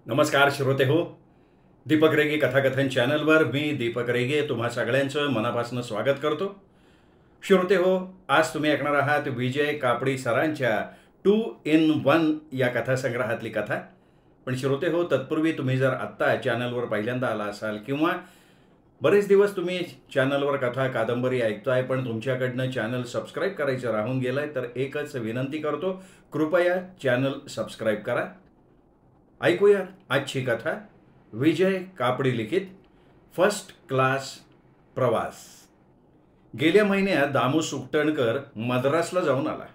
नमस्कार श्रोते हो. दीपक रेगे कथाकथन चॅनलवर मी दीपक रेगे तुम्हा सगळ्यांचं मनापासून स्वागत करतो. श्रोते हो, आज तुम्ही ऐकणार आहात विजय कापडी सरांच्या 2 in 1 या कथासंग्रहातली कथा. पण श्रोते हो, तत्पूर्वी तुम्ही जर आत्ता चॅनलवर पहिल्यांदा आला असाल किंवा बरेच दिवस तुम्ही चॅनलवर कथा कादंबरी ऐकताय पण तुमच्याकडनं चॅनल सबस्क्राईब करायचं राहून गेलंय, तर एकच विनंती करतो, कृपया चॅनल सबस्क्राईब करा. ऐकूया आजची कथा. विजय कापडी लिखित फर्स्ट क्लास प्रवास. गेल्या महिन्यात दामू सुकटणकर मद्रासला जाऊन आला.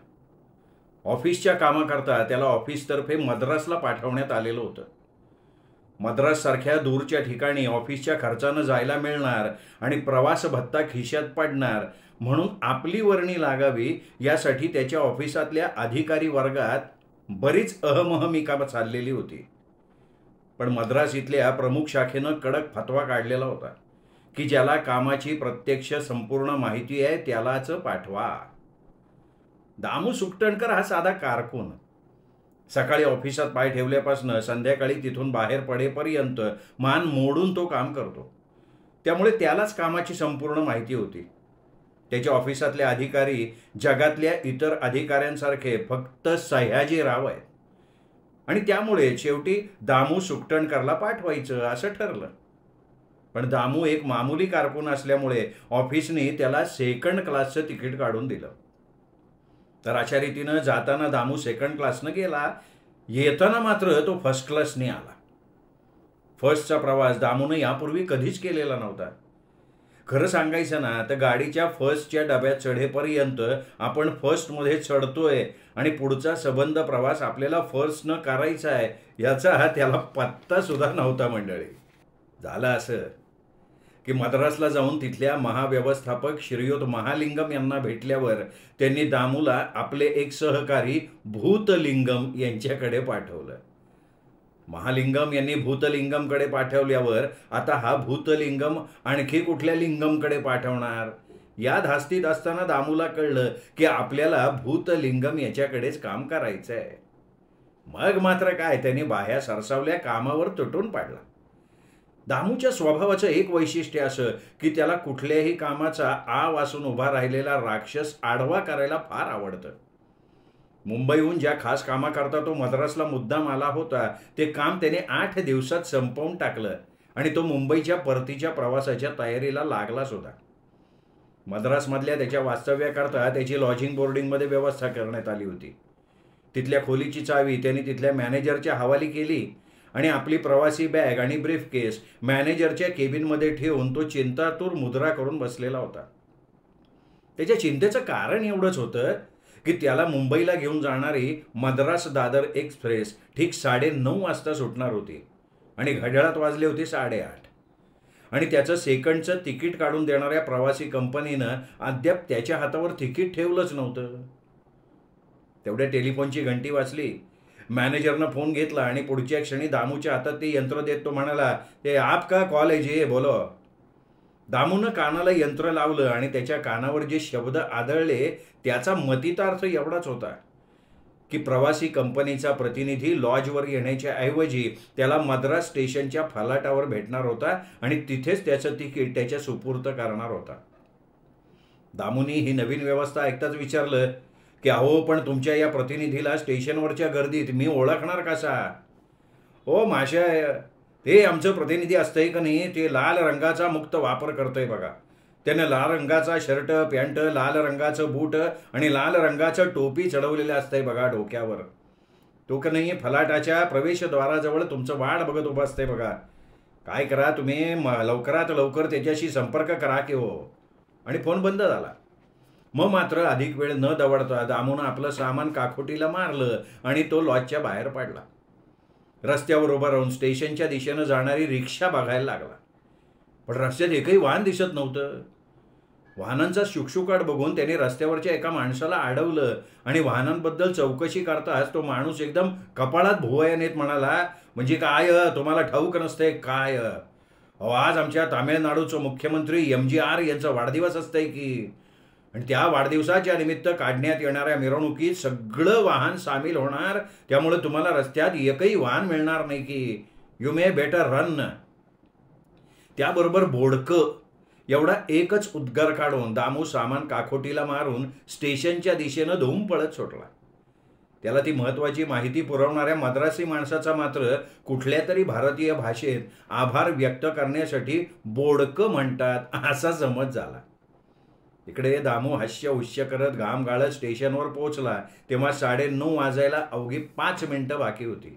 ऑफिसच्या कामाकरता त्याला ऑफिसतर्फे मद्रासला पाठवण्यात आलेलं होतं. मद्राससारख्या दूरच्या ठिकाणी ऑफिसच्या खर्चानं जायला मिळणार आणि प्रवास भत्ता खिशात पडणार म्हणून आपली वर्णी लागावी यासाठी त्याच्या ऑफिसातल्या अधिकारी वर्गात बरीच अहमहमिका चाललेली होती. पण मद्रास इथल्या प्रमुख शाखेनं कडक फतवा काढलेला होता की ज्याला कामाची प्रत्यक्ष संपूर्ण माहिती आहे त्यालाच पाठवा. दामू सुकटणकर हा साधा कारकून. सकाळी ऑफिसात पाय ठेवल्यापासून संध्याकाळी तिथून बाहेर पडेपर्यंत मान मोडून तो काम करतो. त्यामुळे त्यालाच कामाची संपूर्ण माहिती होती. त्याच्या ऑफिसातले अधिकारी जगातल्या इतर अधिकाऱ्यांसारखे फक्त सह्याजीराव आहेत आणि त्यामुळे शेवटी दामू सुकटणकरला पाठवायचं असं ठरलं. पण दामू एक मामूली कारकून असल्यामुळे ऑफिसने त्याला सेकंड क्लासचं तिकीट काढून दिलं. तर अशा रीतीनं जाताना दामू सेकंड क्लासनं गेला, येताना मात्र तो फर्स्ट क्लासने आला. फर्स्टचा प्रवास दामूनं यापूर्वी कधीच केलेला नव्हता. खरं सांगायचं ना तर गाडीच्या फर्स्टच्या डब्यात चढेपर्यंत आपण फर्स्टमध्ये चढतोय आणि पुढचा संबंध प्रवास आपल्याला फर्स्टनं करायचा आहे याचा त्याला पत्ता सुद्धा नव्हता मंडळी. झालं असं की मद्रासला जाऊन तिथल्या महाव्यवस्थापक श्रीयुत महालिंगम यांना भेटल्यावर त्यांनी दामूला आपले एक सहकारी भूतलिंगम यांच्याकडे पाठवलं. महालिंगम यांनी भूतलिंगमकडे पाठवल्यावर आता हा भूतलिंगम आणखी कुठल्या लिंगमकडे पाठवणार या धास्तीत असताना दामूला कळलं की आपल्याला भूतलिंगम याच्याकडेच काम करायचं आहे. मग मात्र काय, त्यांनी बाह्या सरसावल्या कामावर तुटून पाडला. दामूच्या स्वभावाचं एक वैशिष्ट्य असं की त्याला कुठल्याही कामाचा आ वासून उभा राहिलेला राक्षस आडवा करायला फार आवडतं. मुंबईहून ज्या खास कामाकरता तो मद्रासला मुद्दाम आला होता ते काम त्याने 8 दिवसात संपवून टाकलं आणि तो मुंबईच्या परतीच्या प्रवासाच्या तयारीला लागला सुद्धा. मद्रासमधल्या त्याच्या वास्तव्याकरता त्याची लॉजिंग बोर्डिंगमध्ये व्यवस्था करण्यात आली होती. तिथल्या खोलीची चावी त्याने तिथल्या मॅनेजरच्या हवाली केली आणि आपली प्रवासी बॅग आणि ब्रीफकेस मॅनेजरच्या केबिनमध्ये ठेवून तो चिंतातूर मुद्रा करून बसलेला होता. त्याच्या चिंतेचं कारण एवढंच होतं की त्याला मुंबईला घेऊन जाणारी मद्रास दादर एक्सप्रेस ठीक 9:30 वाजता सुटणार होती आणि घड्याळात वाजले होते 8:30 आणि त्याचं सेकंडचं तिकीट काढून देणाऱ्या प्रवासी कंपनीनं अद्याप त्याच्या हातावर तिकीट ठेवलंच नव्हतं. तेवढ्या टेलिफोनची घंटी वाजली. मॅनेजरनं फोन घेतला आणि पुढच्या क्षणी दामूच्या हातात ते यंत्र देत तो म्हणाला, ते आपका कॉल आहे जे बोलो. दामूनं कानाला यंत्र लावलं आणि त्याच्या कानावर जे शब्द आदळले त्याचा मतितार्थ एवढाच होता की प्रवासी कंपनीचा प्रतिनिधी लॉजवर येण्याच्या ऐवजी त्याला मद्रास स्टेशनच्या फलाटावर भेटणार होता आणि तिथेच त्याचं तिकीट त्याच्या सुपूर्द करणार होता. दामूनी ही नवीन व्यवस्था ऐकताच विचारलं की अहो, पण तुमच्या या प्रतिनिधीला स्टेशनवरच्या गर्दीत मी ओळखणार कसा? ओ माशा, ते आमचं प्रतिनिधी असतंय का नाही, ते लाल रंगाचा मुक्त वापर करतोय बघा. त्यानं लाल रंगाचा शर्ट पॅन्ट, लाल रंगाचं बूट आणि लाल रंगाचं टोपी चढवलेलं असतंय बघा डोक्यावर. तो का नाही फलाटाच्या प्रवेशद्वाराजवळ तुमचं वाट बघत उभं असतंय बघा. काय करा तुम्ही, लवकरात लवकर त्याच्याशी संपर्क करा की हो. आणि फोन बंद झाला. मग मात्र अधिक वेळ न दवडता दामूनं आपलं सामान काखोटीला मारलं आणि तो लॉजच्या बाहेर पडला. रस्त्यावर उभा राहून स्टेशनच्या दिशेनं जाणारी रिक्षा बघायला लागला. पण रस्त्यात एकही वाहन दिसत नव्हतं. वाहनांचा शुकशुकाट बघून त्याने रस्त्यावरच्या एका माणसाला अडवलं आणि वाहनांबद्दल चौकशी करताच तो माणूस एकदम कपाळात भुवया नेत म्हणाला, म्हणजे काय तुम्हाला ठाऊक नसतंय काय? आज आमच्या तामिळनाडूचं मुख्यमंत्री MGR यांचा वाढदिवस असतंय की, आणि त्या वाढदिवसाच्या निमित्त काढण्यात येणाऱ्या मिरवणुकीत सगळं वाहन सामील होणार, त्यामुळे तुम्हाला रस्त्यात एकही वाहन मिळणार नाही की. You may better run. त्याबरोबर बोडकं एवढा एकच उद्गार काढून दामू सामान काखोटीला मारून स्टेशनच्या दिशेनं धूम पळत सुटला. त्याला ती महत्वाची माहिती पुरवणाऱ्या मद्रासी माणसाचा मात्र कुठल्या तरी भारतीय भाषेत आभार व्यक्त करण्यासाठी बोडकं म्हणतात असा समज झाला. इकडे दामू हास्य उश्य करत घाम गाळत स्टेशनवर पोहोचला तेव्हा 9:30 वाजायला अवघी 5 मिनिटं बाकी होती.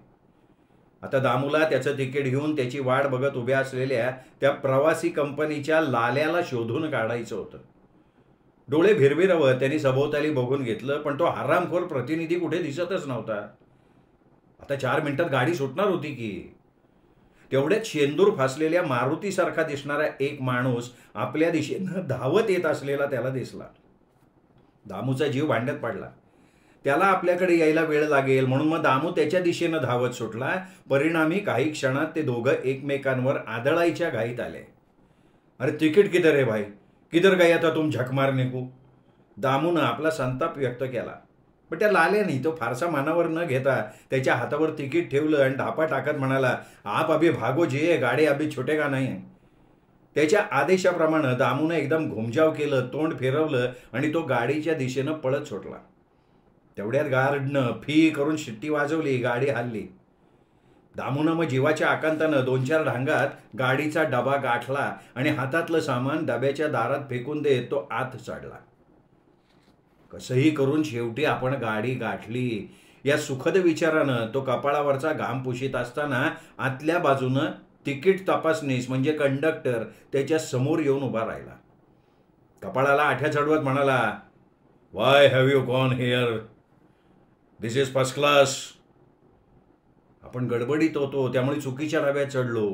आता दामूला त्याचं तिकीट घेऊन त्याची वाट बघत उभ्या असलेल्या त्या प्रवासी कंपनीच्या लाल्याला शोधून काढायचं होतं. डोळे भिरभिरवत त्यांनी सभोवताली बघून घेतलं, पण तो हरामखोर प्रतिनिधी कुठे दिसतच नव्हता. आता 4 मिनिटात गाडी सुटणार होती की. तेवढ्यात शेंदूर फासलेल्या मारुतीसारखा दिसणारा एक माणूस आपल्या दिशेनं धावत येत असलेला त्याला दिसला. दामूचा जीव भांड्यात पडला. त्याला आपल्याकडे यायला वेळ लागेल म्हणून मग दामू त्याच्या दिशेनं धावत सुटला. परिणामी काही क्षणात ते दोघं एकमेकांवर आदळायच्या घाईत आले. अरे तिकीट किधर है भाई, किधर गया था तुम झक मारने को. दामूनं आपला संताप व्यक्त केला. पण त्या लाल्याने तो फारसा मानावर न घेता त्याच्या हातावर तिकीट ठेवलं आणि धापा टाकत म्हणाला, आप अभी भागो जी, गाडी अभी छुटेगा नाही. त्याच्या आदेशाप्रमाणे दामूनं एकदम घुमजाव केलं, तोंड फिरवलं आणि तो गाडीच्या दिशेनं पळत सुटला. तेवढ्यात गार्डनं फी करून शिट्टी वाजवली, गाडी हलली. दामूनं मग जीवाच्या आकांतानं 2-4 ढांगात गाडीचा डबा गाठला आणि हातातलं सामान डब्याच्या दारात फेकून देत तो आत चढला. कसंही करून शेवटी आपण गाडी गाठली या सुखद विचारानं तो कपाळावरचा घाम पुशीत असताना आतल्या बाजूनं तिकीट तपासनीस म्हणजे कंडक्टर त्याच्या समोर येऊन उभा राहिला. कपाळाला आठ्या चढवत म्हणाला, Y have you gone here, this is first class. आपण गडबडीत होतो त्यामुळे चुकीच्या डब्यात चढलो.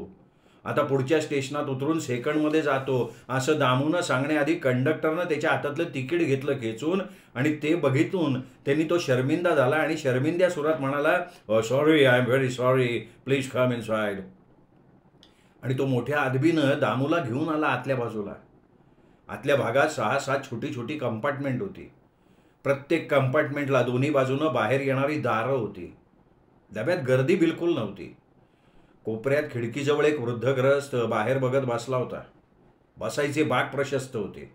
आता पुढच्या स्टेशनात उतरून सेकंडमध्ये जातो असं दामूनं सांगण्याआधी कंडक्टरनं त्याच्या हातातलं तिकीट घेतलं खेचून आणि ते बघितून त्यांनी तो शर्मिंदा झाला आणि शर्मिंद्या सुरात म्हणाला, sorry, I am very sorry, please come inside. आणि तो मोठ्या अदबीनं दामूला घेऊन आला आतल्या बाजूला. आतल्या भागात 6-7 छोटी छोटी कंपार्टमेंट होती. प्रत्येक कंपार्टमेंटला दोन्ही बाजूनं बाहेर येणारी दारं होती. डब्यात गर्दी बिलकुल नव्हती. कोपऱ्यात खिडकीजवळ एक वृद्ध ग्रस्त बाहेर बघत बसला होता. बसायचे बाक प्रशस्त होते.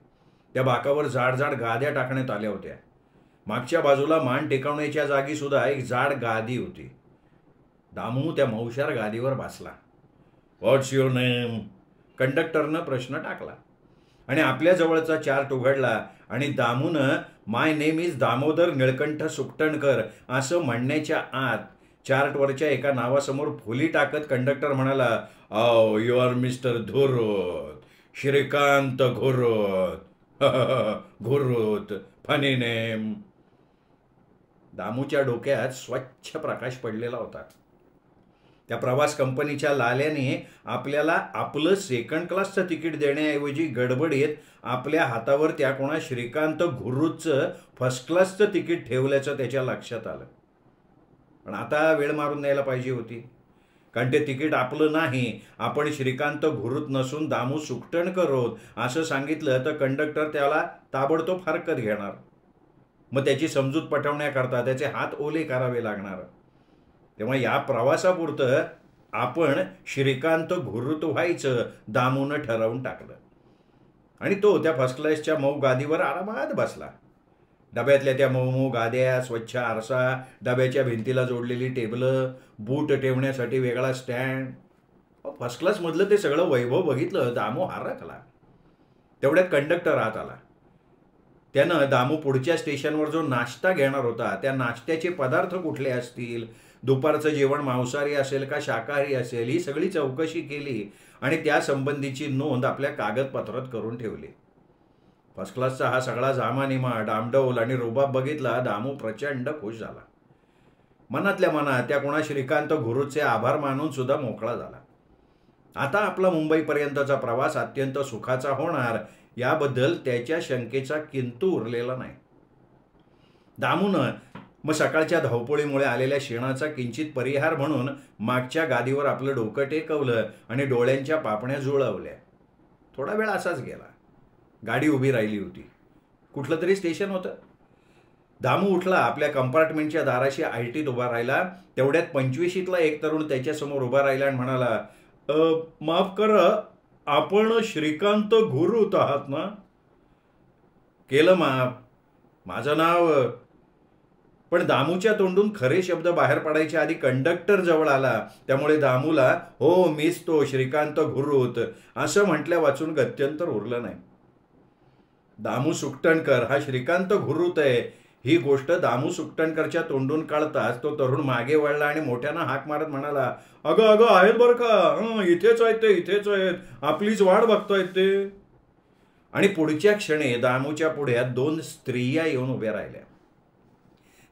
त्या बाकावर जाड जाड गाद्या टाकण्यात आल्या होत्या. मागच्या बाजूला मान टेकवण्याच्या जागी सुद्धा एक जाड गादी होती. दामू त्या मौशार गादीवर बसला. व्हॉट्स युअर नेम, कंडक्टरनं प्रश्न टाकला आणि आपल्या जवळचा चार्ट उघडला आणि दामूनं माय नेम इज दामोदर निळकंठ सुकटणकर असं म्हणण्याच्या आत चार्टवरच्या एका नावासमोर फुली टाकत कंडक्टर म्हणाला, ओ यू आर मिस्टर धुरोत, श्रीकांत घोरोत. घोरोत, फनी नेम. दामूच्या डोक्यात स्वच्छ प्रकाश पडलेला होता. त्या प्रवास कंपनीच्या लाल्याने आपल्याला आपलं सेकंड क्लासचं तिकीट देण्याऐवजी गडबडीत आपल्या हातावर त्या कोणा श्रीकांत घुरुतचं फर्स्ट क्लासचं तिकीट ठेवल्याचं त्याच्या लक्षात आलं. पण आता वेळ मारून द्यायला पाहिजे होती, कारण ते तिकीट आपलं नाही, आपण श्रीकांत घुरुत नसून दामू सुकटणकर आहोत असं सांगितलं तर कंडक्टर त्याला ताबडतोब हरकत घेणार. मग त्याची समजूत पटवण्याकरता त्याचे हात ओले करावे लागणार. तेव्हा या प्रवासापुरतं आपण श्रीकांत घुरुत व्हायचं दामूनं ठरवून टाकलं आणि तो त्या फर्स्ट क्लासच्या मऊ गादीवर आरामात बसला. डब्यातल्या त्या मऊ गाद्या, स्वच्छ आरसा, डब्याच्या भिंतीला जोडलेली टेबलं, बूट ठेवण्यासाठी वेगळा स्टँड. फर्स्ट क्लासमधलं ते सगळं वैभव बघितलं दामू हरकला. तेवढ्यात कंडक्टर आत आला. त्यानं दामू पुढच्या स्टेशनवर जो नाश्ता घेणार होता त्या नाश्त्याचे पदार्थ कुठले असतील, दुपारचं जेवण मांसाहारी असेल का शाकाहारी असेल, ही सगळी चौकशी केली आणि त्यासंबंधीची नोंद आपल्या कागदपत्रात करून ठेवली. फर्स्ट क्लासचा हा सगळा जामानिमा, डामडौल आणि रुबाब बघितला दामू प्रचंड खुश झाला. मनातल्या मनात त्या कोणा श्रीकांत घुरुतचे आभार मानून सुद्धा मोकळा झाला. आता आपला मुंबईपर्यंतचा प्रवास अत्यंत सुखाचा होणार याबद्दल त्याच्या शंकेचा किंतु उरलेला नाही. दामूनं मग सकाळच्या धावपळीमुळे आलेल्या क्षीणाचा किंचित परिहार म्हणून मागच्या गादीवर आपलं डोकं टेकवलं आणि डोळ्यांच्या पापण्या जुळवल्या. थोडा वेळ असाच गेला. गाडी उभी राहिली होती. कुठलं तरी स्टेशन होतं. दामू उठला, आपल्या कंपार्टमेंटच्या दाराशी आयटीत उभा राहिला. तेवढ्यात 25शीतला एक तरुण त्याच्यासमोर उभा राहिला आणि म्हणाला, माफ करा, आपण श्रीकांत घुरुत आहात ना? केलं माफ, माझं नाव. पण दामूच्या तोंडून खरे शब्द बाहेर पडायच्या आधी कंडक्टर जवळ आला. त्यामुळे दामूला हो मीच तो श्रीकांत घुरुत असं म्हटल्या वाचून गत्यंतर उरलं नाही. दामू सुकटणकर हा श्रीकांत घुरुत आहे ही गोष्ट दामू सुकटणकरच्या तोंडून काढताच तो तरुण मागे वळला आणि मोठ्यानं हाक मारत म्हणाला, अगं अगं आहेत बरं का, इथेच आहेत ते, इथेच आहेत, आपलीच वाट बघतायत ते. आणि पुढच्या क्षणी दामूच्या पुढ्यात 2 स्त्रिया येऊन उभ्या राहिल्या.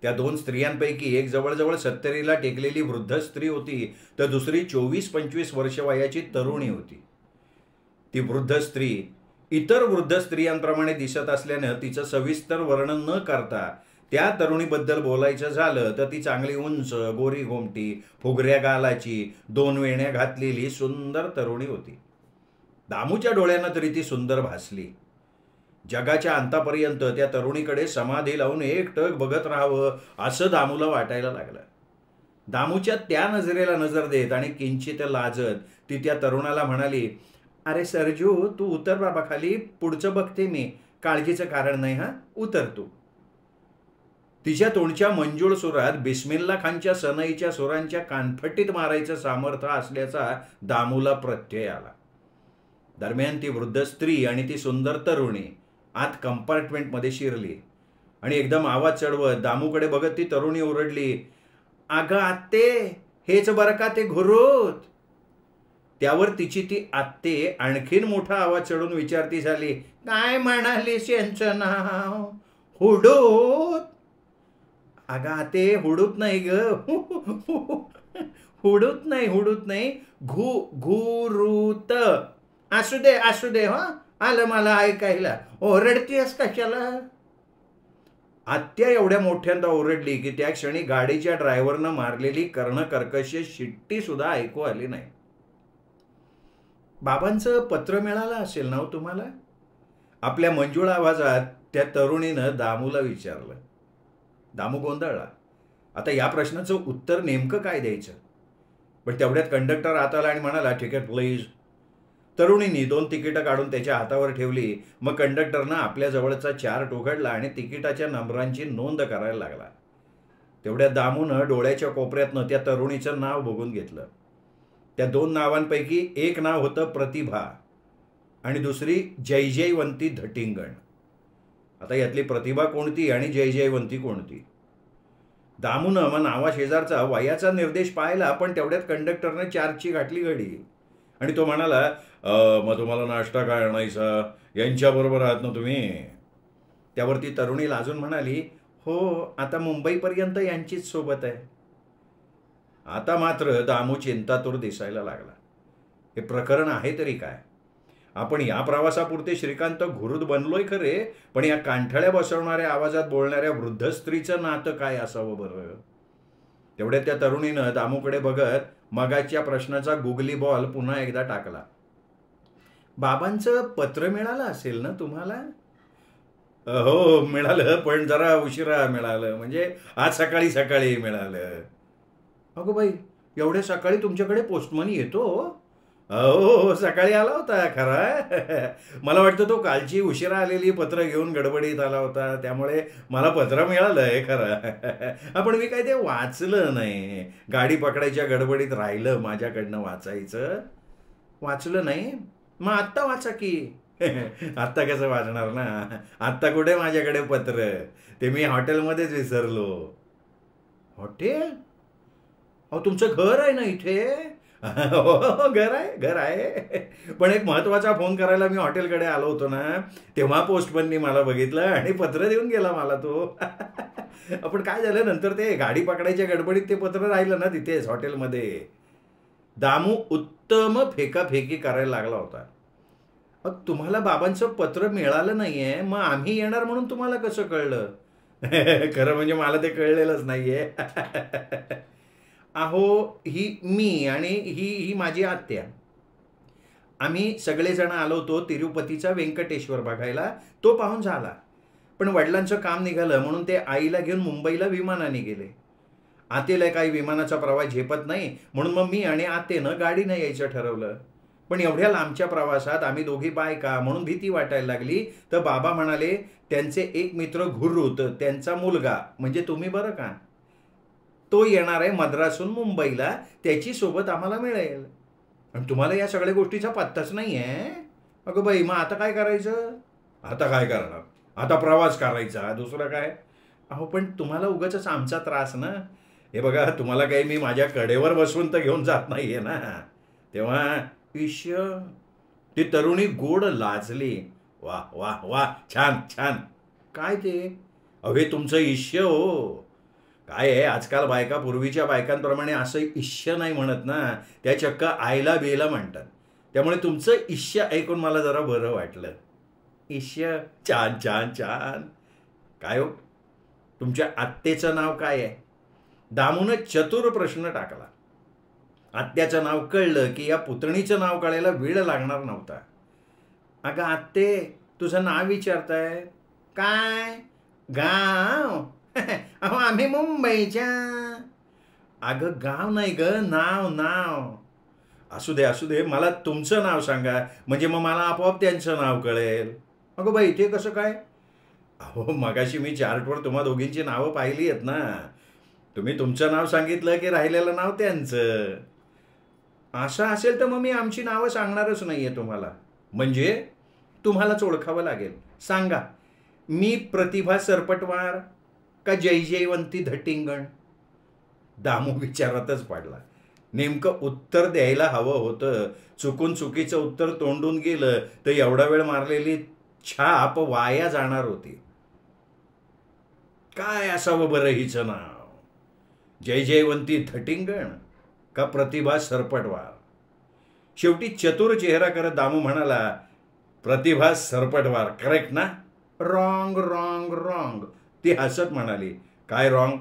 त्या 2 स्त्रियांपैकी एक जवळजवळ 70ला टेकलेली वृद्ध स्त्री होती, तर दुसरी 24-25 वर्ष वयाची तरुणी होती. ती वृद्ध स्त्री इतर वृद्ध स्त्रियांप्रमाणे दिसत असल्यानं तिचं सविस्तर वर्णन न करता त्या तरुणीबद्दल बोलायचं झालं तर ती चांगली उंच, गोरी गोमटी, फुगऱ्या गालाची, 2 वेण्या घातलेली सुंदर तरुणी होती. दामूच्या डोळ्यांना तरी ती सुंदर भासली. जगाच्या अंतापर्यंत त्या तरुणीकडे समाधी लावून एकटक बघत राहावं असं दामूला वाटायला लागलं. दामूच्या त्या नजरेला नजर देत आणि किंचित लाजत ती त्या तरुणाला म्हणाली, अरे सरजू, तू उतर बाबा खाली, पुढचं बघते मी, काळजीचं कारण नाही, हा उतर तू. तिच्या तोंडच्या मंजूळ सुरात बिस्मिल्ला खानच्या सनईच्या सुरांच्या कानफटीत मारायचं सामर्थ्य असल्याचा दामूला प्रत्यय आला. दरम्यान ती वृद्ध स्त्री आणि ती सुंदर तरुणी आत कंपार्टमेंटमध्ये शिरली आणि एकदम आवाज चढवत दामूकडे बघत ती तरुणी ओरडली, अगं आत्ते, हेच बरं का ते घुरुत. त्यावर तिची ती आत्ते आणखीन मोठा आवाज चढून विचारती झाली, काय म्हणालीस यांचं नाव? हुडूत? अगं आते, हुडूत नाही ग, हुडूत नाही, हुडूत नाही, घुरुत. असू दे असू दे, हा आलं मला ऐकायला, ओरडतीयस कशाला? आत्या एवढ्या मोठ्यांदा ओरडली की त्या क्षणी गाडीच्या ड्रायव्हरनं मारलेली कर्णकर्कश शिट्टी सुद्धा ऐकू आली नाही. बाबांचं पत्र मिळालं असेल ना तुम्हाला? आपल्या मंजूळ आवाजात त्या तरुणीनं दामूला विचारलं. दामू गोंधळला. आता या प्रश्नाचं उत्तर नेमकं काय द्यायचं? पण तेवढ्यात कंडक्टर आत आला आणि म्हणाला, तिकीट प्लीज. तरुणींनी 2 तिकीटं काढून त्याच्या हातावर ठेवली. मग कंडक्टरनं आपल्या जवळचा चार्ट उघडला आणि तिकिटाच्या नंबरांची नोंद करायला लागला. तेवढ्या दामूनं डोळ्याच्या कोपऱ्यातनं त्या तरुणीचं नाव बघून घेतलं. त्या 2 नावांपैकी एक नाव होतं प्रतिभा आणि दुसरी जयजयवंती धटिंगण. आता यातली प्रतिभा कोणती आणि जयजयवंती कोणती? दामूनं मग नावा शेजारचा वयाचा निर्देश पाहिला, पण तेवढ्यात कंडक्टरने चार्टची गाठली घडी आणि तो म्हणाला, मग तुम्हाला नाश्ता काय आणायचा? यांच्याबरोबर आहात ना तुम्ही? त्यावरती तरुणी लाजून म्हणाली, हो, आता मुंबईपर्यंत यांचीच सोबत आहे. आता मात्र दामू चिंतातूर दिसायला लागला. हे प्रकरण आहे तरी काय? आपण या प्रवासापुरते श्रीकांत घुरुत बनलोय खरे, पण या कांठळ्या बसवणाऱ्या आवाजात बोलणाऱ्या वृद्ध स्त्रीचं नातं काय असावं बरं? तेवढ्या त्या तरुणीनं दामूकडे बघत मगाच्या प्रश्नाचा गुगली बॉल पुन्हा एकदा टाकला. बाबांचं पत्र मिळालं असेल ना तुम्हाला? हो मिळालं, पण जरा उशिरा मिळालं, म्हणजे आज सकाळी सकाळी मिळालं. अगो बाई, एवढ्या सकाळी तुमच्याकडे पोस्टमन येतो? हो, सकाळी आला होता खरा. मला वाटतं तो कालची उशिरा आलेली पत्र घेऊन गडबडीत आला होता, त्यामुळे मला पत्र मिळालंय खरं. पण मी काय ते वाचलं नाही, गाडी पकडायच्या गडबडीत राहिलं माझ्याकडनं वाचायचं. वाचलं नाही? मग आत्ता वाचा की. आत्ता कसं वाचणार ना, आत्ता कुठे माझ्याकडे पत्र, ते मी हॉटेलमध्येच विसरलो. हॉटेल? अहो तुमचं घर आहे ना इथे? हो घर आहे, घर आहे. पण एक महत्वाचा फोन करायला मी हॉटेलकडे आलो होतो ना, तेव्हा पोस्टमननी मला बघितलं आणि पत्र देऊन गेला मला तो. पण काय झालं नंतर, ते गाडी पकडायच्या गडबडीत ते पत्र राहिलं ना तिथेच हॉटेलमध्ये. दामू उत्तम फेकाफेकी करायला लागला होता. तुम्हाला बाबांचं पत्र मिळालं नाहीये, मग आम्ही येणार म्हणून तुम्हाला कसं कळलं? खरं म्हणजे मला ते कळलेलंच नाहीये. अहो, ही मी आणि ही माझी आत्या, आम्ही सगळेजण आलो होतो तिरुपतीचा व्यंकटेश्वर बघायला. तो पाहून झाला, पण वडिलांचं काम निघालं म्हणून ते आईला घेऊन मुंबईला विमानाने गेले. आतेला काही विमानाचा प्रवास झेपत नाही म्हणून मग मी आणि आतेनं गाडीनं यायचं ठरवलं. पण एवढ्या लांबच्या प्रवासात आम्ही दोघी बायका म्हणून भीती वाटायला लागली. तर बाबा म्हणाले त्यांचे एक मित्र घुर्रूत, त्यांचा मुलगा म्हणजे तुम्ही बरं का, तो येणार आहे मद्रासहून मुंबईला, त्याची सोबत आम्हाला मिळेल. आणि तुम्हाला या सगळ्या गोष्टीचा पत्ताच नाही आहे. अगं बाई, मग आता काय करायचं? आता काय करणार, आता प्रवास करायचा, दुसरं काय. अहो पण तुम्हाला उगाच आमचा त्रास ना. हे बघा, तुम्हाला काही मी माझ्या कडेवर बसवून तर घेऊन जात नाहीये ना. तेव्हा ईश्य, ती तरुणी गोड लाजली. वा वा वा, छान छान. काय ते? अवे तुमचं ईश्य हो. काय आहे, आजकाल बायका पूर्वीच्या बायकांप्रमाणे असं ईश्य नाही म्हणत ना, त्या चक्क आयला बेला म्हणतात. त्यामुळे तुमचं ईश्य ऐकून मला जरा बरं वाटलं. ईश्य, छान छान छान. काय हो, तुमच्या आत्तेचं नाव काय आहे? दामूनं चतुर प्रश्न टाकला. आत्याचं नाव कळलं की या पुतणीचं नाव कळायला वेळ लागणार नव्हता. अगं आत्ते, तुझं नाव विचारताय काय? गाव? अहो आम्ही मुंबईच्या. अगं गाव नाही ग, नाव नाव. असू दे असू दे, मला तुमचं नाव सांगा, म्हणजे मग मला आपोआप त्यांचं नाव कळेल. अगं बाई, ते कसं काय? अहो मगाशी मी चार्टवर तुम्हा दोघींची नावं पाहिली आहेत ना. तुम्ही तुमचं नाव सांगितलं की राहिलेलं नाव त्यांचं. असं असेल तर मग मी आमची नावं सांगणारच नाहीये तुम्हाला. म्हणजे तुम्हालाच ओळखावं लागेल. सांगा, मी प्रतिभा सरपटवार का जयजयवंती धटिंगण? दामू विचारातच पडला. नेमकं उत्तर द्यायला हवं होतं. चुकून चुकीचं उत्तर तोंडून गेलं तर एवढा वेळ मारलेली छाप वाया जाणार होती. काय असावं बरं हिचं नाव? जयजयवंती धटिंगण का प्रतिभा सरपटवार? शेवटी चतुर चेहरा करत दामू म्हणाला, प्रतिभा सरपटवार. करेक्ट ना? Wrong wrong wrong. ती हसत म्हणाली, काय रॉंग?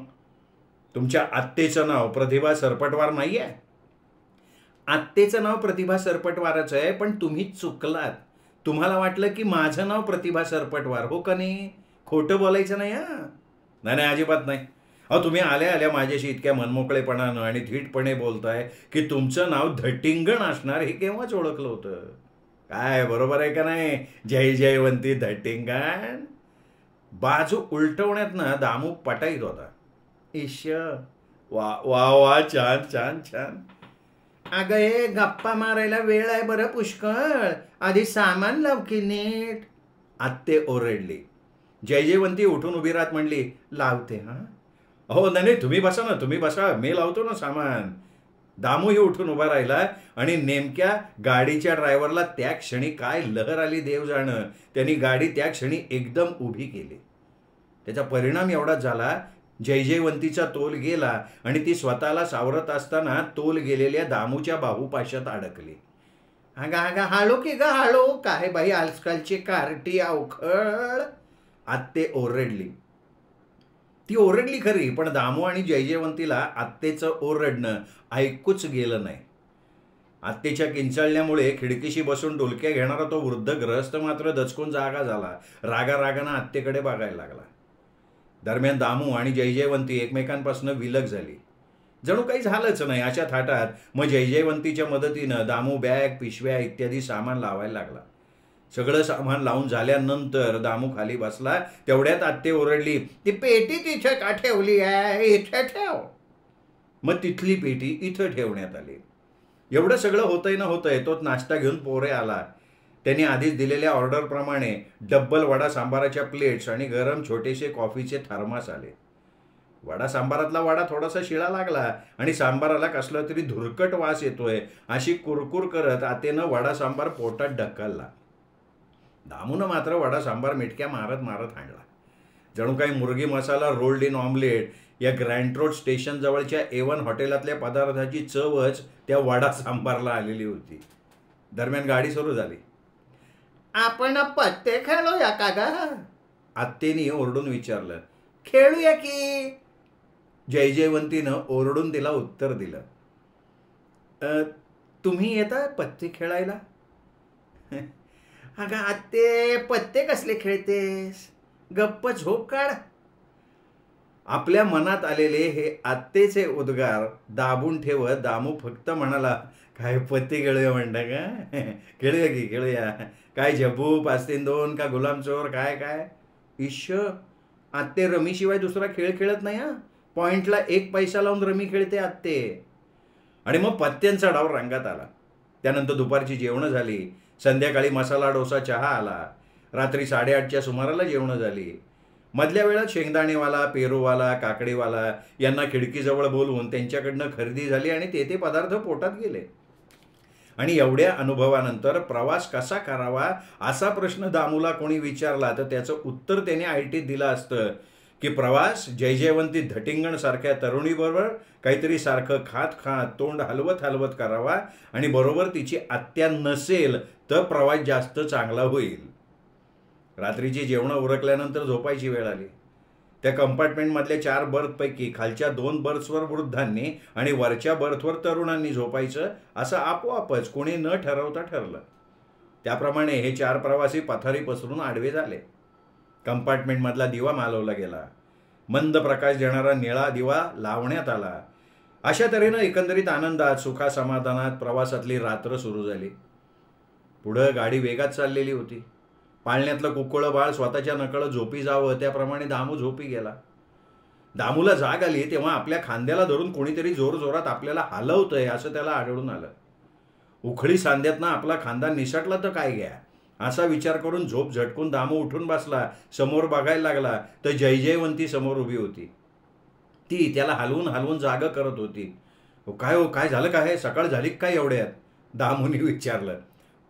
तुमच्या आत्तेचं नाव प्रतिभा सरपटवार नाही आहे? आत्तेचं नाव प्रतिभा सरपटवारच आहे, पण तुम्ही चुकलात. तुम्हाला वाटलं की माझं नाव प्रतिभा सरपटवार. हो का नाही? खोटं बोलायचं नाही. नाही नाही, अजिबात नाही. अहो तुम्ही आल्या आल्या माझ्याशी इतक्या मनमोकळेपणानं आणि धीटपणे बोलताय की तुमचं नाव धटिंगण असणार हे केव्हाच ओळखलं होतं. काय बरोबर आहे का नाही? जय जयवंती धटिंगण. बाजू उलटवण्यात ना दामू पटाईत होता. ईश्य, वा वा वा, छान छान छान. अगं हे गप्पा मारायला वेळ आहे बरं पुष्कळ, आधी सामान लाव की नीट. आत्ते ओरडली. जयजयवंती उठून उभी राहत म्हणली, लावते. हा हो, नाही नाही, तुम्ही बसा ना, तुम्ही बसा, मी लावतो ना सामान. दामूही उठून उभा राहिला आणि नेमक्या गाडीच्या ड्रायव्हरला त्या क्षणी काय लहर आली देव जाणं. त्यांनी गाडी त्या क्षणी एकदम उभी केली. त्याचा परिणाम एवढाच झाला, जयजयवंतीचा तोल गेला आणि ती स्वतःला सावरत असताना तोल गेलेल्या दामूच्या बाहूपाशात अडकली. अगा अगा, हाळो की ग हाळो. काय बाई आजकालची कार्टी अवखळ. आत्ते ओरडली. ती ओरडली खरी, पण दामू आणि जयजयवंतीला आत्तेचं ओरडणं ऐकूच गेलं नाही. आत्तेच्या किंचाळण्यामुळे खिडकीशी बसून डोलक्या घेणारा तो वृद्ध ग्रहस्थ मात्र दचकून जागा झाला. रागारागानं आत्तेकडे बघायला लागला. दरम्यान दामू आणि जयजयवंती एकमेकांपासून विलग झाली. जणू काही झालंच नाही अशा थाटात मग जयजयवंतीच्या मदतीनं दामू बॅग, पिशव्या इत्यादी सामान लावायला लागला. सगळं सामान लावून झाल्यानंतर दामू खाली बसला. तेवढ्यात आत्ते ओरडली, ती पेटी तिथे का ठेवली आहे? इथे ठेव. मग तिथली पेटी इथं ठेवण्यात आली. एवढं सगळं होतंय ना होतंय तोच नाश्ता घेऊन पोरे आला. त्यांनी आधीच दिलेल्या ऑर्डरप्रमाणे डब्बल वडा सांबाराच्या प्लेट्स आणि गरम छोटेसे कॉफीचे थर्मास आले. वडा सांबारातला वडा थोडासा शिळा लागला आणि सांबाराला कसला तरी धुरकट वास येतोय अशी कुरकुर करत आतेनं वडा सांबार पोटात ढकलला. दामूनं मात्र वडा सांबार मिटक्या मारत मारत आणला. जणू काही मुर्गी मसाला, रोल्ड इन ऑमलेट या ग्रँड रोड स्टेशन जवळच्या A1 हॉटेलातल्या पदार्थाची चवच त्या वडा सांबारला आलेली होती. दरम्यान गाडी सुरू झाली. आपण पत्ते खेळूया का ग? आत्तेनी ओरडून विचारलं. खेळूया की. जयजयवंतीनं ओरडून तिला उत्तर दिलं. तुम्ही येता पत्ते खेळायला? अगं आत्ते, पत्ते कसले खेळतेस? गप्प झोप काढ. आपल्या मनात आलेले हे आत्तेचे उद्गार दाबून ठेवत दामू फक्त म्हणाला, काय पत्ते खेळूया म्हणता का? खेळूया की खेळूया. काय झब्बू 5-3-2 का गुलामचोर काय काय? ईश, आत्ते रमीशिवाय दुसरा खेळ खेळत नाही हा. पॉइंटला 1 पैसा लावून रमी खेळते आत्ते. आणि मग पत्त्यांचा डाव रंगात आला. त्यानंतर दुपारची जेवणं झाली. संध्याकाळी मसाला डोसा चहा आला. रात्री 8:30च्या सुमाराला जेवणं झाली. मधल्या वेळात शेंगदाणेवाला, पेरूवाला, काकडीवाला यांना खिडकीजवळ बोलवून त्यांच्याकडनं खरेदी झाली आणि ते पदार्थ पोटात गेले. आणि एवढ्या अनुभवानंतर प्रवास कसा करावा असा प्रश्न दामूला कोणी विचारला तर त्याचं उत्तर त्याने आयटीत दिलं असतं की प्रवास जयजयवंती धटिंगणसारख्या तरुणीबरोबर काहीतरी सारखं खात खात तोंड हलवत हलवत करावा आणि बरोबर तिची आत्या नसेल तर प्रवास जास्त चांगला होईल. रात्रीची जेवणं उरकल्यानंतर झोपायची वेळ आली. त्या कंपार्टमेंटमधल्या 4 बर्थपैकी खालच्या 2 बर्थ्सवर वृद्धांनी आणि वरच्या बर्थवर तरुणांनी झोपायचं असं आपोआपच कोणी न ठरवता ठरलं. त्याप्रमाणे हे 4 प्रवासी पथारी पसरून आडवे झाले. कंपार्टमेंटमधला दिवा मालवला गेला. मंद प्रकाश देणारा निळा दिवा लावण्यात आला. अशा तऱ्हेनं एकंदरीत आनंदात सुखासमाधानात प्रवासातली रात्र सुरू झाली. पुढं गाडी वेगात चाललेली होती. पाळण्यातलं कुक्कुळं बाळ स्वतःच्या नकळत झोपी जावं त्याप्रमाणे दामू झोपी गेला. दामूला जाग आली तेव्हा आपल्या खांद्याला धरून कोणीतरी जोरजोरात आपल्याला हलवतंय असं त्याला आढळून आलं. उखळी सांध्यातनं आपला खांदा निसटला तर काय घ्या असा विचार करून झोप झटकून दामू उठून बसला. समोर बघायला लागला तर जयजयवंती समोर उभी होती. ती त्याला हलवून हलवून जागं करत होती. काय हो, काय झालं काय? सकाळ झाली काय एवढ्यात? दामूने विचारलं.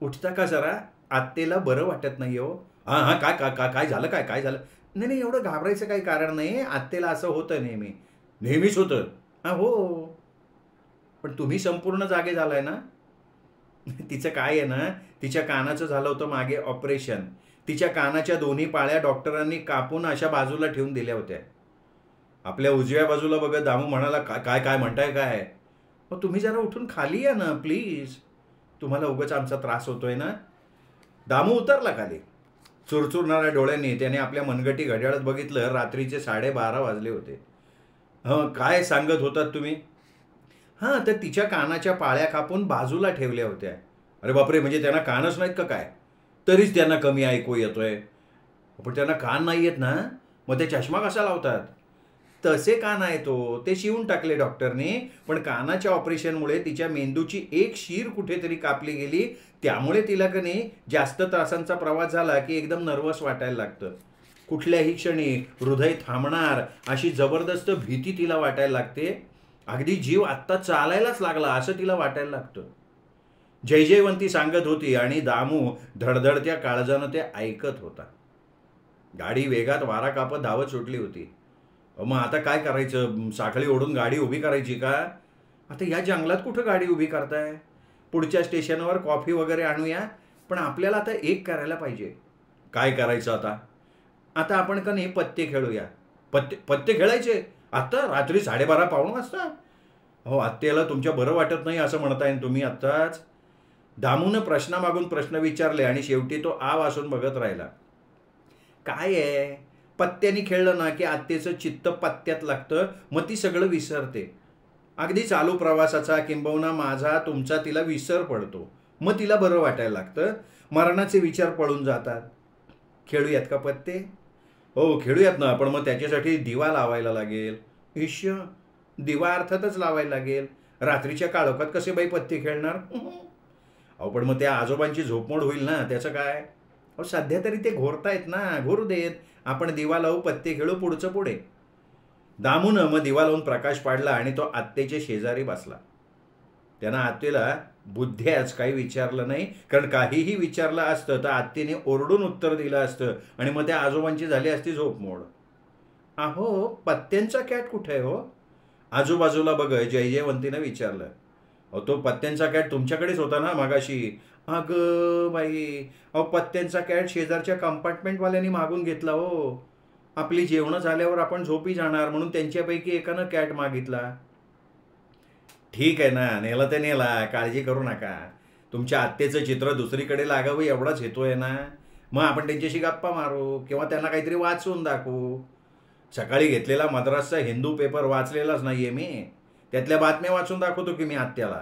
उठता का जरा? आत्तेला बरं वाटत नाही हो. हां हां, काय झालं काय झालं? नाही नाही, एवढं घाबरायचं काही कारण नाही. आत्तेला असं होतं नेहमीच होतं. हां हो, पण तुम्ही संपूर्ण जागे झालाय ना? तिचं काय आहे ना, तिच्या कानाचं झालं होतं मागे ऑपरेशन. तिच्या कानाच्या दोन्ही पाळ्या डॉक्टरांनी कापून अशा बाजूला ठेवून दिल्या होत्या. आपल्या उजव्या बाजूला बघत दामू म्हणाला, काय काय म्हणताय काय? मग तुम्ही जरा उठून खाली या ना प्लीज. तुम्हाला उगाच आमचा त्रास होतोय ना. दामू उतरला खाली. चुरचुरणाऱ्या डोळ्यांनी त्याने आपल्या मनगटी घड्याळात बघितलं. रात्रीचे 12:30 वाजले होते. काय सांगत होतात तुम्ही? हां, तर तिच्या कानाच्या पाळ्या कापून बाजूला ठेवल्या होत्या. अरे बापरे, म्हणजे त्यांना कानच नाहीत का काय? तरीच त्यांना कमी ऐकू येतोय. पण त्यांना कान नाही येत ना, मग ते चष्मा कसा लावतात? तसे कान आहे तो, ते शिवून टाकले डॉक्टरने. पण कानाच्या ऑपरेशनमुळे तिच्या मेंदूची एक शीर कुठेतरी कापली गेली. त्यामुळे तिला कधी जास्त तासांचा प्रवास झाला की एकदम नर्वस वाटायला लागतं. कुठल्याही क्षणी हृदय थांबणार अशी जबरदस्त भीती तिला वाटायला लागते. अगदी जीव आत्ता चालायलाच लागला असं तिला वाटायला लागतं. जयजयवंती सांगत होती आणि दामू धडधडत्या काळजानं ते ऐकत होता. गाडी वेगात वारा कापत धावत सुटली होती. मग आता काय करायचं? साखळी ओढून गाडी उभी करायची का? आता या जंगलात कुठं गाडी उभी करताय? पुढच्या स्टेशनवर कॉफी वगैरे आणूया. पण आपल्याला आता एक करायला पाहिजे. काय करायचं आता? आता आपण का नाही पत्ते खेळूया. पत्ते खेळायचे आत्ता रात्री 12:30 वाजता? हो, आत्तेला तुमच्या बरं वाटत नाही असं म्हणताय तुम्ही आत्ताच? दामूनं प्रश्नामागून प्रश्न विचारले आणि शेवटी तो आ वासून बघत राहिला. काय आहे, पत्त्याने खेळलं ना की आत्तेचं चित्त पत्त्यात लागतं. मग ती सगळं विसरते. अगदी चालू प्रवासाचा किंबहुना माझा तुमचा तिला विसर पडतो. मग तिला बरं वाटायला लागतं. मरणाचे विचार पळून जातात. खेळूयात का पत्ते? हो खेळूयात ना, पण मग त्याच्यासाठी दिवा लावायला लागेल. ईश्य, दिवा अर्थातच लावायला लागेल. रात्रीच्या काळोखात कसे बाई पत्ते खेळणार? अहो पण मग त्या आजोबांची झोपमोड होईल ना, त्याचं काय? अहो सध्या तरी ते घोरतायत ना, घोरू देत. आपण दिवा लावू, पत्ते खेळू, पुढचं पुढे. दामूनं मग दिवा लावून प्रकाश पाडला आणि तो आत्तेच्या शेजारी बसला. त्यानं आत्तेला बुद्ध्याच काही विचारलं नाही, कारण काहीही विचारलं असतं तर आत्तेने ओरडून उत्तर दिलं असतं आणि मग त्या आजोबांची झाली असती झोपमोड. अहो, पत्त्यांचा कॅट कुठे आहे हो? आजूबाजूला बघ जयजयवंतीनं विचारलं. अहो तो पत्त्यांचा कॅट तुमच्याकडेच होता ना मागाशी? अगं बाई, अहो पत्त्यांचा कॅट शेजारच्या कंपार्टमेंटवाल्यांनी मागून घेतला हो. आपली जेवणं झाल्यावर आपण झोपी जाणार म्हणून त्यांच्यापैकी एकानं कॅट मागितला. ठीक आहे ना, नेला ते नेला, काळजी करू नका. तुमच्या आत्तेचं चित्र दुसरीकडे लागावं एवढाच हेतू आहे ना. मग आपण त्यांच्याशी गप्पा मारू किंवा त्यांना काहीतरी वाचून दाखवू. सकाळी घेतलेला मद्रासचा हिंदू पेपर वाचलेलाच नाही आहे मी, त्यातल्या बातम्या वाचून दाखवतो की मी आत्याला.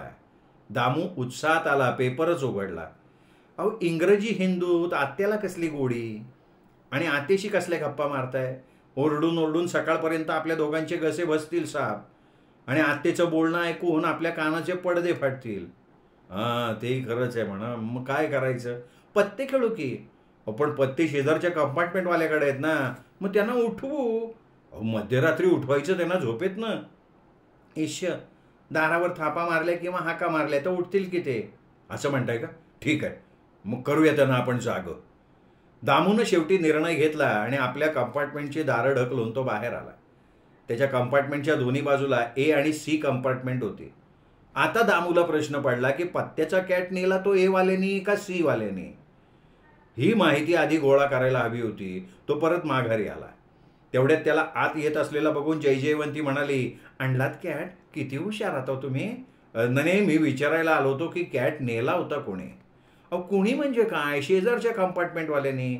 दामू उत्साहात आला, पेपरच उघडला. अहो इंग्रजी हिंदूत आत्याला कसली गोडी आणि आत्याशी कसल्या गप्पा मारताय. ओरडून ओरडून सकाळपर्यंत आपल्या दोघांचे घसे बसतील साप आणि आत्याचं बोलणं ऐकून आपल्या कानाचे पडदे फाटतील. हां तेही खरंच आहे म्हणा. मग काय करायचं, पत्ते खेळू की. पण पत्ते शेजारच्या कंपार्टमेंटवाल्याकडे आहेत ना, मग त्यांना उठवू. अहो मध्यरात्री उठवायचं त्यांना झोपेत ना. ईश्य, दारावर थापा मारल्या किंवा हाका मारल्या तर उठतील की ते, असं म्हणताय का. ठीक आहे, मग करूया त्यांना आपण जागं. दामूनं शेवटी निर्णय घेतला आणि आपल्या कंपार्टमेंटची दारं ढकलून तो बाहेर आला. त्याच्या कंपार्टमेंटच्या दोन्ही बाजूला ए आणि सी कंपार्टमेंट होती. आता दामूला प्रश्न पडला की पत्त्याचा कॅट नेला तो ए वाल्यानी का सी वाल्यानी. ही माहिती आधी गोळा करायला हवी होती. तो परत माघारी आला. तेवढ्यात त्याला आत येत असलेला बघून जयजयवंती म्हणाली, आणलात कॅट, किती हुशार आहात हो तुम्ही. नाही, मी विचारायला आलो होतो की कॅट नेला होता कोणी. अहो कुणी म्हणजे काय, शेजारच्या कंपार्टमेंटवाल्यानी.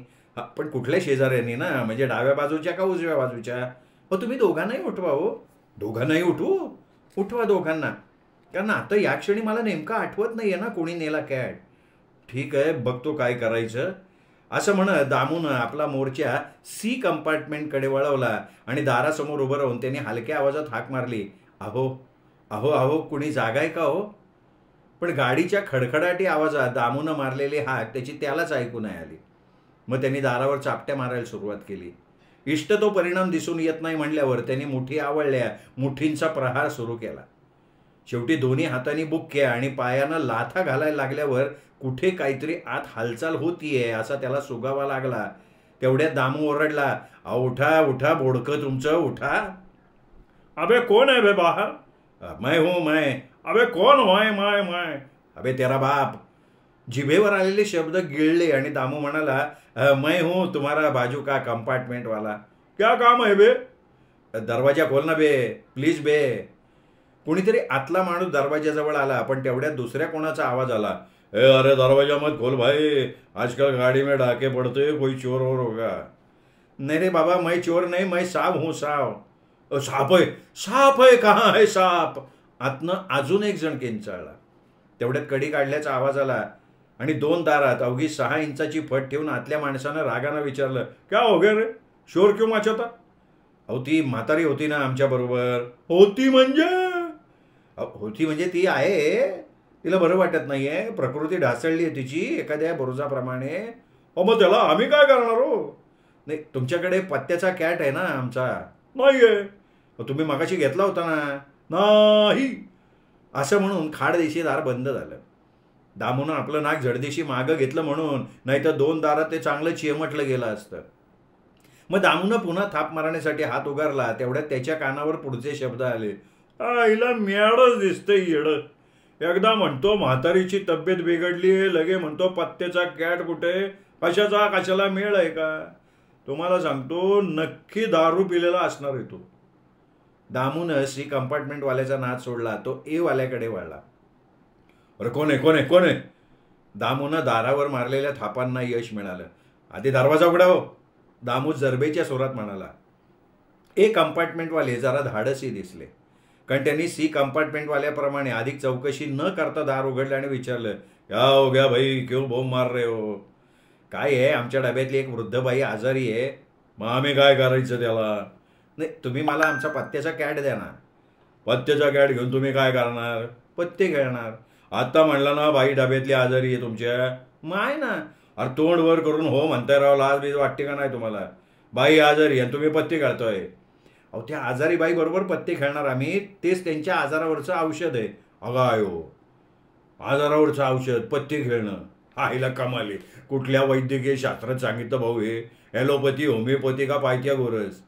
पण कुठल्या शेजाऱ्यांनी ना, म्हणजे डाव्या बाजूच्या का उजव्या बाजूच्या. हो तुम्ही दोघांनाही उठवा. हो दोघांनाही उठवू, उठवा दोघांना. कारण आता या क्षणी मला नेमकं आठवत नाही आहे ना कोणी नेला कॅट. ठीक आहे, बघतो काय करायचं. असं म्हणत दामूनं आपला मोर्चा सी कंपार्टमेंटकडे वळवला आणि दारासमोर उभं राहून त्यांनी हलक्या आवाजात हाक मारली, अहो अहो अहो कुणी जागा आहे का हो. पण गाडीच्या खडखडाटी आवाजात दामूनं मारलेली हाक त्याची त्यालाच ऐकू नाही आली. मग त्यांनी दारावर चापट्या मारायला सुरुवात केली. इष्ट तो परिणाम दिसून येत नाही म्हणल्यावर त्यांनी मुठी आवळल्या, मुठींचा प्रहार सुरू केला. शेवटी दोन्ही हातांनी बुक्क्या आणि पायानं लाथा घालायला लागल्यावर कुठे काहीतरी आत हालचाल होतीये असा त्याला सुगावा लागला. तेवढ्यात दामू ओरडला, उठा उठा बोडकं तुमचं, उठा. अबे कोण आहे बे बाहर. मैं हूं मैं. अबे कोण होय मैं. अबे तेरा बाप. जिभेवर आलेले शब्द गिळले आणि दामू म्हणाला, मैं हूं तुम्हारा बाजू का कंपार्टमेंट वाला. क्या काम है बे. दरवाजा खोल ना बे, प्लीज बे. कुणीतरी आतला माणूस दरवाजाजवळ आला. पण तेवढ्यात दुसऱ्या कोणाचा आवाज आला, अरे दरवाजा मत खोल भाई, आजकल गाड़ी में डाके पड़ते, कोई चोर और होगा. नहीं रे बाबा, मैं चोर नहीं, मैं साप हूँ साप. साप आहे, साप आहे, कहाँ है साप. आतनं अजून एक जण किंचाळला. तेवढ्यात कडी काढल्याचा आवाज आला आणि दोन दारात अवघी 6 इंचाची फट ठेवून आतल्या माणसानं रागानं विचारलं, क्या हो गया रे, शोर क्यों मचाता. अहो ती म्हातारी होती ना आमच्या बरोबर. होती म्हणजे ती आहे, तिला बरं वाटत नाहीये, प्रकृती ढासळली आहे तिची एखाद्या बुरुजाप्रमाणे. मग त्याला आम्ही काय करणार हो. नाही, तुमच्याकडे पत्त्याचा कॅट आहे ना आमचा. नाहीये. तुम्ही मगाशी घेतला होता ना. नाही. असं म्हणून खाडदेशी दार बंद झालं. दामूनं आपलं नाक जडदेशी मागं घेतलं म्हणून, नाही तर 2 दारात ते चांगलं चिमटलं गेलं असतं. मग दामूनं पुन्हा थाप मारण्यासाठी हात उगारला. तेवढ्यात त्याच्या कानावर पुढचे शब्द आले, हिला म्याडच दिसतंय येडं. एकदा म्हणतो म्हातारीची तब्येत बिघडली, लगे म्हणतो पत्त्याचा कॅट कुठे, कशाला मेळ आहे का. तुम्हाला सांगतो नक्की दारू पिलेला असणार आहे तो. दामूनं सी कंपार्टमेंटवाल्याचा नाद सोडला. तो ए वाल्याकडे वळला. अरे कोण आहे. दामूनं दारावर मारलेल्या थापांना यश मिळालं. आधी दरवाजा उघडा हो, दामू जरबेच्या स्वरात म्हणाला. ए कंपार्टमेंटवाले जरा धाडसी दिसले, कारण त्यांनी सी कंपार्टमेंटवाल्याप्रमाणे अधिक चौकशी न करता दार उघडलं आणि विचारलं, क्या हो गया भाई, क्यों बोंब मार रहे हो. काय आहे, आमच्या डब्यातली एक वृद्ध बाई आजारी आहे. मग आम्ही काय करायचं त्याला. नाही, तुम्ही मला आमचा पत्त्याचा कॅट द्या ना. पत्त्याचा कॅट घेऊन तुम्ही काय करणार. पत्ते खेळणार. आता म्हणलं ना बाई डब्यातली आजारी आहे तुमच्या. माय ना. अरे तोंड वर करून हो म्हणताय राव, लाज बीज वाटते का नाही तुम्हाला. बाई आजारी आणि तुम्ही पत्ते खेळतोय. अहो त्या आजारी बाई बरोबर पत्ते खेळणार आम्ही, तेच त्यांच्या आजारावरचं औषध आहे. अगायो, आजारावरचं औषध पत्ते खेळणं, हिला कमाली. कुठल्या वैद्यकीय शास्त्रात सांगितलं भाऊ हे, ॲलोपॅथी, होमिओपॅथी का पायथ्या गोरस.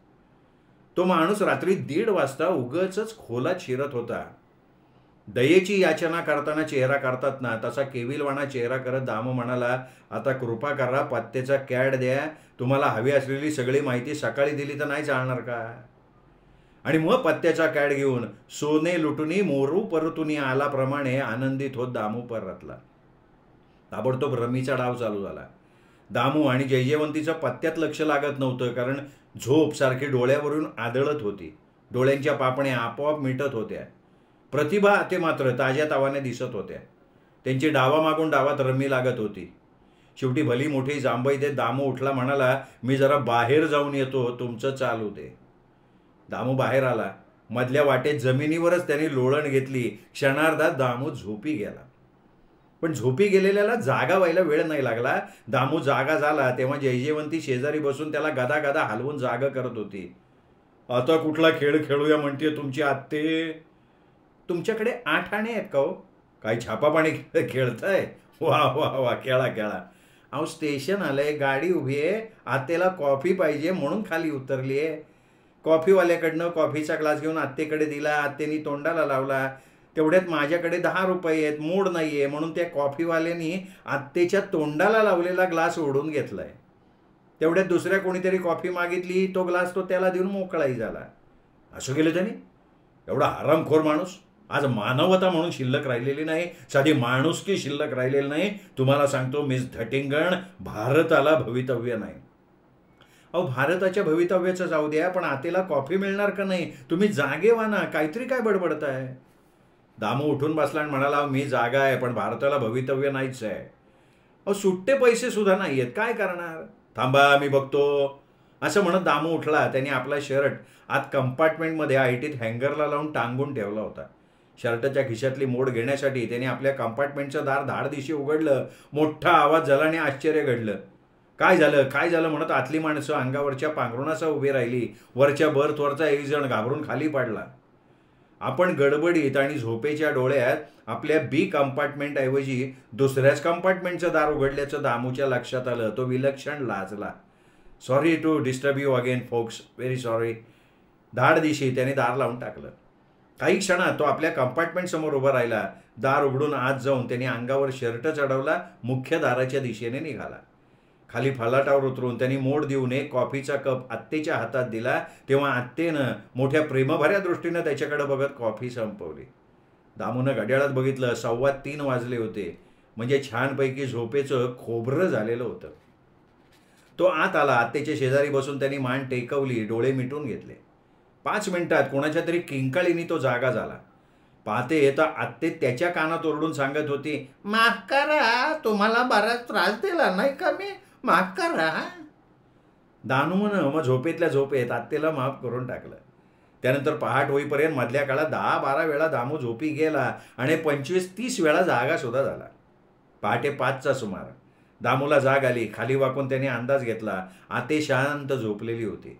तो माणूस रात्री 1:30 वाजता उगाचच खोलात शिरत होता. दयेची याचना करताना चेहरा करतात ना, तसा केविलवाणा चेहरा करत दामू म्हणाला, आता कृपा करा, पत्त्याचा कॅट द्या. तुम्हाला हवी असलेली सगळी माहिती सकाळी दिली तर नाही चालणार का. आणि मग पत्त्याचा कॅट घेऊन सोने लुटुनी मोरू परतुनी आलाप्रमाणे आनंदित होत दामू परतला. ताबडतोब रमीचा डाव चालू झाला. दामू आणि जयजयवंतीचं पत्त्यात लक्ष लागत नव्हतं, कारण झोप सारखी डोळ्यावरून आदळत होती. डोळ्यांच्या पापण्या आपोआप मिटत होत्या. प्रतिभा ते मात्र ताज्या तावाने दिसत होत्या. त्यांची डावामागून डावात रमी लागत होती. शेवटी भली मोठी जांभई देत दामू उठला, म्हणाला, मी जरा बाहेर जाऊन येतो, तुमचं चालू दे. दामू बाहेर आला. मधल्या वाटेत जमिनीवरच त्याने लोळण घेतली. क्षणार्धात दामू झोपी गेला. पण झोपी गेलेल्याला जागा व्हायला वेळ नाही लागला. दामू जागा झाला तेव्हा जयजयवंती शेजारी बसून त्याला गदा गदा हलवून जागा करत होती. आता कुठला खेळ खेळूया म्हणते तुमची आत्ते? तुमच्याकडे 8 आणे आहेत का हो? काही छापापाणी खेळताय? वा वा वा, खेळा खेळा. अहो स्टेशन आलंय, गाडी उभी आहे, आत्तेला कॉफी पाहिजे म्हणून खाली उतरली आहे. कॉफीवाल्याकडनं कॉफीचा ग्लास घेऊन आत्तेकडे दिला. आत्तेनी तोंडाला लावला. तेवढ्यात माझ्याकडे 10 रुपये आहेत, मूड नाही आहे, म्हणून त्या कॉफीवाल्यानी आत्तेच्या तोंडाला लावलेला ग्लास ओढून घेतलाय. तेवढ्यात दुसऱ्या कोणीतरी कॉफी मागितली. तो ग्लास तो त्याला देऊन मोकळाही झाला. असं केलं त्याने? एवढा हरामखोर माणूस. आज मानवता म्हणून शिल्लक राहिलेली नाही, साधी माणुसकी शिल्लक राहिलेली नाही. तुम्हाला सांगतो मिस धटिंगण, भारताला भवितव्य नाही. अहो भारताच्या भवितव्याचं जाऊ द्या, पण आतेला कॉफी मिळणार का नाही? तुम्ही जागे व्हा ना, काहीतरी काय बडबडताय? दामू उठून बसला आणि म्हणाला, मी जागा आहे, पण भारताला भवितव्य नाहीच आहे. अहो सुट्टे पैसे सुद्धा नाही आहेत, काय करणार? थांबा मी बघतो. असं म्हणत दामू उठला. त्याने आपला शर्ट आत कंपार्टमेंटमध्ये आयटीत हँगरला लावून टांगून ठेवला होता. शर्टच्या खिशातली मोड घेण्यासाठी त्याने आपल्या कंपार्टमेंटचं दार धाडदिशी उघडलं. मोठा आवाज झाला आणि आश्चर्य घडलं. काय झालं काय झालं म्हणत आतली माणसं अंगावरच्या पांघरुणासह उभी राहिली. वरच्या बर्थवरचा एक जण घाबरून खाली पडला. आपण गडबडीत आणि झोपेच्या डोळ्यात आपल्या बी कंपार्टमेंटऐवजी दुसऱ्याच कंपार्टमेंटचं दार उघडल्याचं दामूच्या लक्षात आलं. तो विलक्षण लाजला. Sorry to disturb you again folks, very sorry. धाडदिशी त्याने दार लावून टाकलं. काही क्षणात तो आपल्या कंपार्टमेंटसमोर उभा राहिला. दार उघडून आत जाऊन त्याने अंगावर शर्ट चढवला. मुख्य दाराच्या दिशेने निघाला. खाली फलाटावर उतरून त्यांनी मोड देऊन एक कॉफीचा कप आत्तेच्या हातात दिला. तेव्हा आत्तेनं मोठ्या प्रेमभऱ्या दृष्टीनं त्याच्याकडे बघत कॉफी संपवली. दामूनं घड्याळात बघितलं. 3:15 वाजले होते. म्हणजे छानपैकी झोपेचं खोबरं झालेलं होतं. तो आत आला. आत्तेच्या शेजारी बसून त्यांनी मान टेकवली, डोळे मिटून घेतले. 5 मिनिटात कोणाच्या तरी किंकाळीने तो जागा झाला. पाहते येता आत्ते त्याच्या कानात ओरडून सांगत होती, माफ करा, तुम्हाला बराच त्रास दिला नाही का मी? माफ करा. दानूनं मग झोपेतल्या झोपेत आत्तेला माफ करून टाकलं. त्यानंतर पहाट होईपर्यंत मधल्या काळात 10-12 वेळा दामू झोपी गेला आणि 25-30 वेळा जागा सुद्धा झाला. पहाटे 5चा सुमार दामूला जाग आली. खाली वाकून त्याने अंदाज घेतला. आते शांत झोपलेली होती.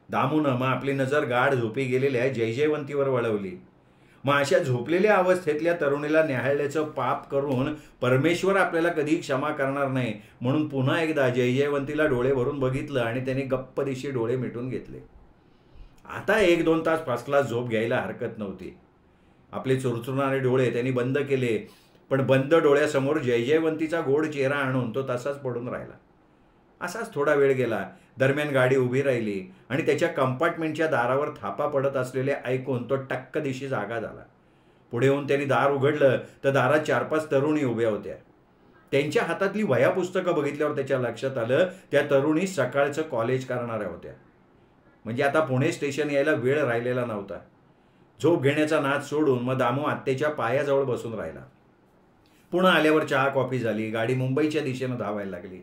दामूनं मग आपली नजर गाढ झोपी गेलेल्या जयजयवंतीवर वळवली. मग अशा झोपलेल्या अवस्थेतल्या तरुणीला न्याहाळल्याचं पाप करून परमेश्वर आपल्याला कधी क्षमा करणार नाही, म्हणून पुन्हा एकदा जयजयवंतीला डोळे भरून बघितलं आणि त्याने गप्प दिशी डोळे मिटून घेतले. आता 1-2 तास फर्स्ट क्लास झोप घ्यायला हरकत नव्हती. आपले चुरचुरणारे डोळे त्यांनी बंद केले. पण बंद डोळ्यासमोर जयजयवंतीचा गोड चेहरा आणून तो तसाच पडून राहिला. असाच थोडा वेळ गेला. दरम्यान गाडी उभी राहिली आणि त्याच्या कंपार्टमेंटच्या दारावर थापा पडत असलेले ऐकून तो टक्क दिशी जागा झाला. पुढे येऊन त्यांनी दार उघडलं तर दारात 4-5 तरुणी उभ्या होत्या. त्यांच्या हातातली वह्या पुस्तकं बघितल्यावर त्याच्या लक्षात आलं त्या तरुणी सकाळचं कॉलेज करणाऱ्या होत्या. म्हणजे आता पुणे स्टेशन यायला वेळ राहिलेला नव्हता. झोप घेण्याचा नाद सोडून मग दामू आत्तेच्या पायाजवळ बसून राहिला. पुन्हा आल्यावर चहा कॉफी झाली. गाडी मुंबईच्या दिशेनं धावायला लागली.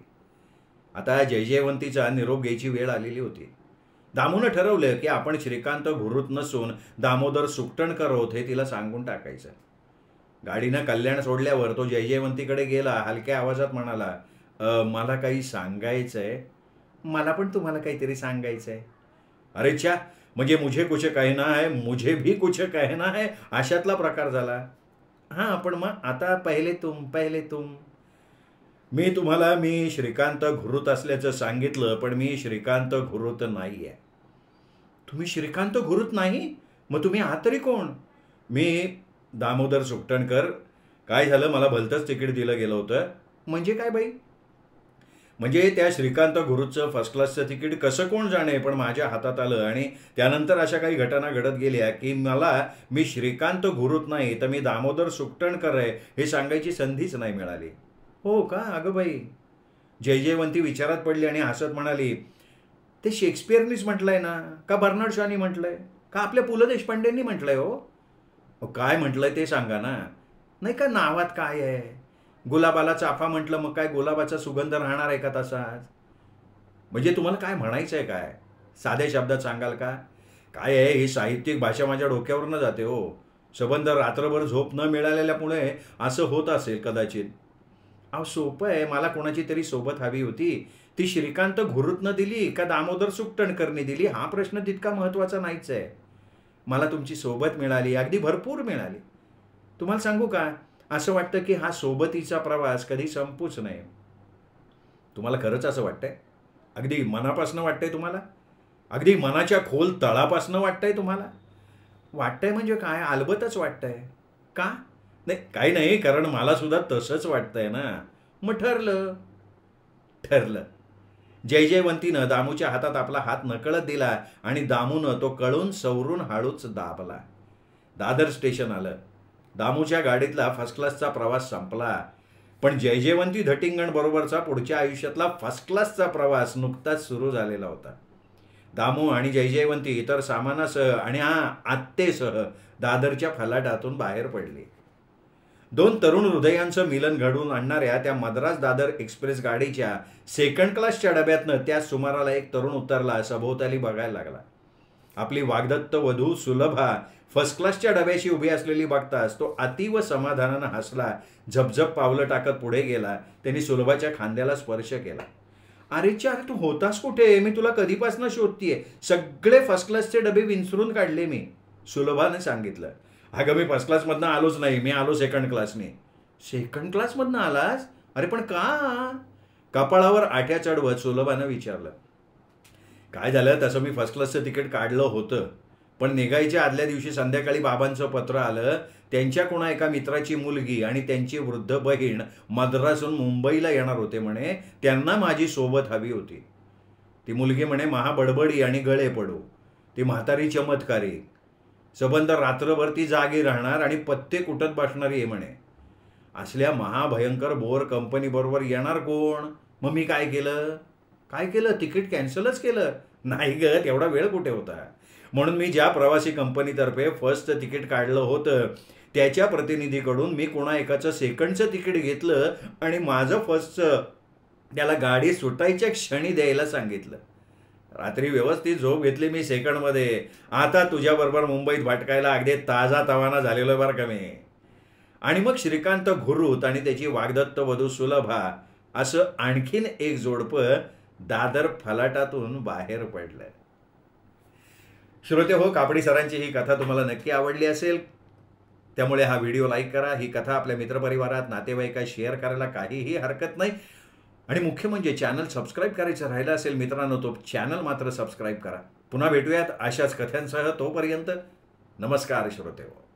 आता जयजयवंतीचा निरोप घ्यायची वेळ आलेली होती. दामूनं ठरवलं की आपण श्रीकांत घुरुत नसून दामोदर सुकटणकर आहोत हे तिला सांगून टाकायचं. गाडीनं कल्याण सोडल्यावर तो जयजयवंतीकडे गेला. हलक्या आवाजात म्हणाला, मला काही सांगायचं आहे. मला पण तुम्हाला काहीतरी सांगायचं आहे. अरे च्छा, म्हणजे मुझे कुछ कहना है, मुझे भी कुछ कहना है, अशातला प्रकार झाला. हां, पण मग आता पहिले तुम. मी तुम्हाला मी श्रीकांत घुरुत असल्याचं सांगितलं, पण मी श्रीकांत घुरुत नाही आहे. तुम्ही श्रीकांत घुरुत नाही? मग तुम्ही आहात तरी कोण? मी दामोदर सुकटणकर. काय झालं, मला भलतंच तिकीट दिलं गेलं होतं. म्हणजे काय बाई? म्हणजे त्या श्रीकांत घुरुतचं फर्स्ट क्लासचं तिकीट कसं कोण जाणे, पण माझ्या हातात आलं आणि त्यानंतर अशा काही घटना घडत गेल्या की मी श्रीकांत घुरुत नाही तर मी दामोदर सुकटणकर आहे हे सांगायची संधीच नाही मिळाली. हो का? अगं बाई. जयजयवंती विचारात पडली आणि हसत म्हणाली, ते शेक्सपियरनीच म्हटलंय ना, का बर्नार्ड शॉनी म्हटलंय, का आपल्या पु ल देशपांडेंनी म्हटलंय? हो काय म्हटलंय ते सांगा ना. नाही का नावात काय आहे? गुलाबाला चाफा म्हटलं मग काय गुलाबाचा सुगंध राहणार आहे का तसाच? म्हणजे तुम्हाला काय म्हणायचं आहे काय? साध्या शब्दात सांगाल का? काय आहे ही साहित्यिक भाषा माझ्या डोक्यावरनं जाते हो. सबंध रात्रभर झोप न मिळालेल्यामुळे असं होत असेल कदाचित. अहो सोपं आहे, मला कोणाची तरी सोबत हवी होती. ती श्रीकांत घुरुतनं दिली का दामोदर सुकटणकरनी दिली हा प्रश्न तितका महत्त्वाचा नाहीच आहे. मला तुमची सोबत मिळाली, अगदी भरपूर मिळाली. तुम्हाला सांगू का, असं वाटतं की हा सोबतीचा प्रवास कधी संपूच नये. तुम्हाला खरंच असं वाटतंय? अगदी मनापासनं वाटतंय तुम्हाला? अगदी मनाच्या खोल तळापासनं वाटतंय तुम्हाला? वाटतंय म्हणजे काय? अलबतच वाटतंय. का? नाही काही नाही, कारण मला सुद्धा तसंच वाटतंय ना. मग ठरलं. ठरलं. जयजयवंतीनं दामूच्या हातात आपला हात नकळत दिला आणि दामूनं तो कळून सवरून हळूच दाबला. दादर स्टेशन आलं. दामूच्या गाडीतला फर्स्ट क्लासचा प्रवास संपला. पण जयजयवंती धटिंगण बरोबरचा पुढच्या आयुष्यातला फर्स्ट क्लासचा प्रवास नुकताच सुरू झालेला होता. दामू आणि जयजयवंती इतर सामानासह आणि आत्तेसह दादरच्या फलाटातून बाहेर पडली. दोन तरुण हृदयांचं मिलन घडवून आणणाऱ्या त्या मद्रास दादर एक्सप्रेस गाडीच्या सेकंड क्लासच्या डब्यातनं त्या सुमाराला एक तरुण उतरला. सभोवताली बघायला लागला. आपली वाग्दत्त वधू सुलभा फर्स्ट क्लासच्या डब्याशी उभी असलेली बघताच तो अतीव समाधानानं हसला. झपझप पावलं टाकत पुढे गेला. त्यांनी सुलभाच्या खांद्याला स्पर्श केला. अरे तू होतास कुठे? मी तुला कधीपासून शोधतीये. सगळे फर्स्ट क्लासचे डबे विंचरून काढले मी, सुलभाने सांगितलं. अगं मी फर्स्ट क्लासमधनं आलोच नाही, मी आलो सेकंड क्लासने. सेकंड क्लासमधनं आलास? अरे पण का? कपाळावर आठ्या चढवत सुलभानं विचारलं. काय झालं, तसं मी फर्स्ट क्लासचं तिकीट काढलं होतं, पण निघायच्या आदल्या दिवशी संध्याकाळी बाबांचं पत्र आलं. त्यांच्या कोणा एका मित्राची मुलगी आणि त्यांची वृद्ध बहीण मद्रासहून मुंबईला येणार होते म्हणे. त्यांना माझी सोबत हवी होती. ती मुलगी म्हणे महाबडबडी आणि गळे पडू. ती म्हातारी चमत्कारी. सबंध रात्रभर ती जागी राहणार आणि पत्ते कुटत बसणारी आहे म्हणे. असल्या महाभयंकर बोर कंपनीबरोबर येणार कोण? मग मी काय केलं? तिकीट कॅन्सलच केलं. नाही ग, तेवढा वेळ कुठे होता. म्हणून मी ज्या प्रवासी कंपनीतर्फे फर्स्टचं तिकीट काढलं होतं त्याच्या प्रतिनिधीकडून मी कोणा एकाचं सेकंडचं तिकीट घेतलं आणि माझं फर्स्टचं त्याला गाडी सुटायच्या क्षणी द्यायला सांगितलं. रात्री व्यवस्थित झोप घेतली मी सेकंडमध्ये. आता तुझ्याबरोबर मुंबईत भटकायला अगदी ताजा तवाना झालेलो बरं का मी. आणि मग श्रीकांत घुरुत आणि त्याची वाग्दत्त वधू सुलभा असं आणखीन एक जोडपं दादर फलाटातून बाहेर पडलं. श्रोते हो, कापडी सरांची ही कथा तुम्हाला नक्की आवडली असेल. त्यामुळे हा व्हिडिओ लाईक करा. ही कथा आपल्या मित्रपरिवारात नातेवाईकात शेअर करायला काहीही हरकत नाही. आणि मुख्य म्हणजे चॅनल सबस्क्राईब करायचं राहिलं असेल मित्रांनो, तो चॅनल मात्र सबस्क्राईब करा. पुन्हा भेटूयात अशाच कथांसह. तोपर्यंत नमस्कार श्रोते हो.